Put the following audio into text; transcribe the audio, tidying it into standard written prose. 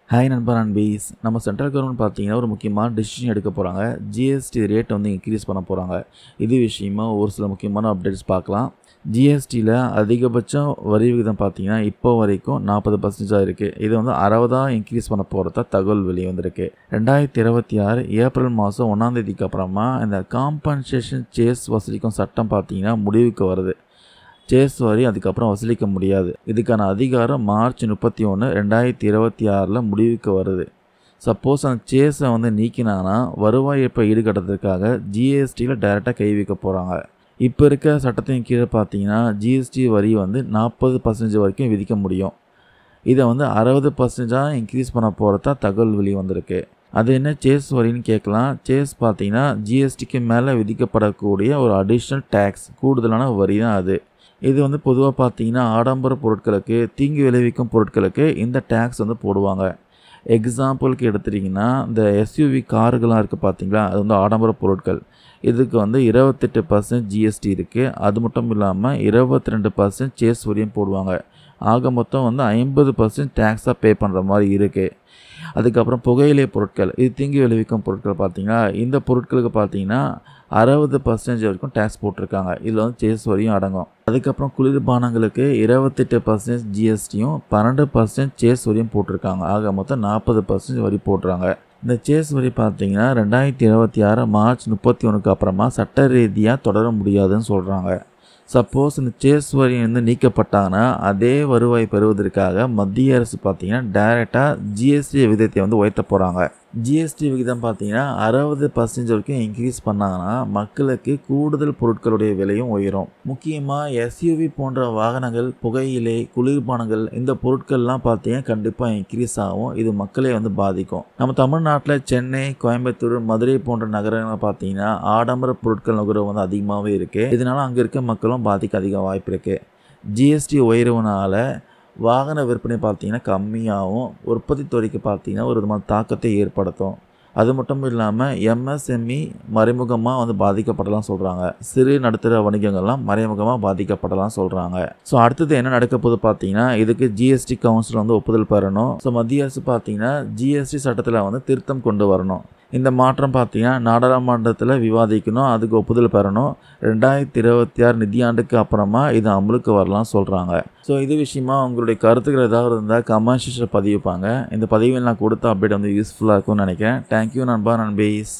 Hi நண்பா நண்பீஸ். நம்ம central government பார்த்தீங்கன்னா ஒரு முக்கியமான டிசிஷன் எடுக்க போகிறாங்க. ஜிஎஸ்டி ரேட் வந்து இன்க்ரீஸ் பண்ண போகிறாங்க. இது விஷயமா ஒரு சில முக்கியமான அப்டேட்ஸ் பார்க்கலாம். ஜிஎஸ்டியில் அதிகபட்சம் வரி விகிதம் பார்த்தீங்கன்னா இப்போ வரைக்கும் 40% இருக்குது. இது வந்து 60 இன்க்ரீஸ் பண்ண போகிறதா தகவல் வெளியே வந்திருக்கு. 2026 ஏப்ரல் மாதம் 1ஆம் தேதிக்கு அப்புறமா இந்த காம்பன்சேஷன் சேஸ் வசூலிக்கும் சட்டம் பார்த்தீங்கன்னா முடிவுக்கு வருது. சேஸ் வரி அதுக்கப்புறம் வசூலிக்க முடியாது. இதுக்கான அதிகாரம் மார்ச் 31, 2026 முடிவுக்கு வருது. சப்போஸ் அந்த சேஸை வந்து நீக்கினாங்கன்னா வருவாய் இழப்பை ஈடுகட்டுறதுக்காக ஜிஎஸ்டியில் டைரெக்டாக கை வைக்க போகிறாங்க. இப்போ இருக்க சட்டத்தின் கீழே பார்த்தீங்கன்னா ஜிஎஸ்டி வரி வந்து 40% வரைக்கும் விதிக்க முடியும். இதை வந்து 60% இன்க்ரீஸ் பண்ண போகிறதா தகவல் வெளியே வந்திருக்கு. அது என்ன சேஸ் வரின்னு கேட்கலாம். சேஸ் பார்த்தீங்கன்னா ஜிஎஸ்டிக்கு மேலே விதிக்கப்படக்கூடிய ஒரு அடிஷ்னல் டேக்ஸ், கூடுதலான வரி தான் அது. இது வந்து பொதுவாக பார்த்தீங்கன்னா ஆடம்பர பொருட்களுக்கு, தீங்கு விளைவிக்கும் பொருட்களுக்கு இந்த டேக்ஸ் வந்து போடுவாங்க. எக்ஸாம்பிளுக்கு எடுத்துட்டிங்கன்னா இந்த எஸ்யூவி கார்கள்லாம் இருக்குது பார்த்தீங்களா, அது வந்து ஆடம்பர பொருட்கள். இதுக்கு வந்து 28% ஜிஎஸ்டி இருக்குது. அது மட்டும் இல்லாமல் 22% சேஸ் வரியும் போடுவாங்க. ஆக மொத்தம் வந்து 50% டேக்ஸாக பே பண்ணுற மாதிரி இருக்குது. அதுக்கப்புறம் புகையிலை பொருட்கள், இது தீங்கு விளைவிக்கும் பொருட்கள் பார்த்தீங்கன்னா இந்த பொருட்களுக்கு பார்த்தீங்கன்னா 60% வரைக்கும் டேக்ஸ் போட்டிருக்காங்க. இதில் வந்து சேஸ் வரியும் அடங்கும். அதுக்கப்புறம் குளிர்பானங்களுக்கு 28% ஜிஎஸ்டியும் 12% சேஸ் வரியும் போட்டிருக்காங்க. ஆக மொத்தம் 40% வரி போடுறாங்க. இந்த சேஸ் வரி பார்த்தீங்கன்னா 2026 மார்ச் 31க்கு அப்புறமா சட்ட ரீதியாக தொடர முடியாதுன்னு சொல்கிறாங்க. சப்போஸ் இந்த சேஸ் வரி வந்து நீக்கப்பட்டாங்கன்னா அதே வருவாய் பெறுவதற்காக மத்திய அரசு பார்த்தீங்கன்னா டைரெக்டாக ஜிஎஸ்டி விகிதத்தை வந்து உயர்த்த போகிறாங்க. ஜிஎஸ்டி விகிதம் பார்த்தீங்கன்னா 60% வரைக்கும் இன்க்ரீஸ் பண்ணாங்கன்னா மக்களுக்கு கூடுதல் பொருட்களுடைய விலையும் உயரும். முக்கியமாக எஸ்யூவி போன்ற வாகனங்கள், புகையிலை, குளிர்பானங்கள் இந்த பொருட்கள்லாம் பார்த்தீங்கன்னா கண்டிப்பாக இன்க்ரீஸ் ஆகும். இது மக்களை வந்து பாதிக்கும். நம்ம தமிழ்நாட்டில் சென்னை, கோயம்புத்தூர், மதுரை போன்ற நகரங்களை பார்த்தீங்கன்னா ஆடம்பர பொருட்கள் நுகர்வு வந்து அதிகமாகவே இருக்குது. இதனால அங்கே இருக்க மக்களும் பாதிக்க அதிக வாய்ப்பு இருக்குது. ஜிஎஸ்டி உயர்வுனால வாகன விற்பனை பார்த்தீங்கன்னா கம்மியாகவும், உற்பத்தி துறைக்கு பார்த்தீங்கன்னா ஒரு விதமான தாக்கத்தை ஏற்படுத்தும். அது மட்டும் இல்லாமல் எம்எஸ்எம்இ மறைமுகமாக வந்து பாதிக்கப்படலாம் சொல்கிறாங்க. சிறு நடுத்தர வணிகங்கள்லாம் மறைமுகமாக பாதிக்கப்படலாம் சொல்கிறாங்க. ஸோ அடுத்தது என்ன நடக்க போகுது பார்த்தீங்கன்னா இதுக்கு ஜிஎஸ்டி கவுன்சில் வந்து ஒப்புதல் பெறணும். ஸோ மத்திய அரசு பார்த்தீங்கன்னா ஜிஎஸ்டி சட்டத்தில் வந்து திருத்தம் கொண்டு வரணும். இந்த மாற்றம் பார்த்தீங்கன்னா நாடாளுமன்றத்தில் விவாதிக்கணும், அதுக்கு ஒப்புதல் பெறணும். 2026 நிதியாண்டுக்கு அப்புறமா இது அமலுக்கு வரலாம் சொல்கிறாங்க. ஸோ இது விஷயமா உங்களுடைய கருத்துக்கள் ஏதாவது இருந்தால் கமெண்ட் செக்ஷனில் பதிவுப்பாங்க. இந்த பதிவில் நான் கொடுத்த அப்டேட் வந்து யூஸ்ஃபுல்லாக இருக்கும்னு நினைக்கிறேன். தேங்க்யூ நண்பா நண்பீஸ்.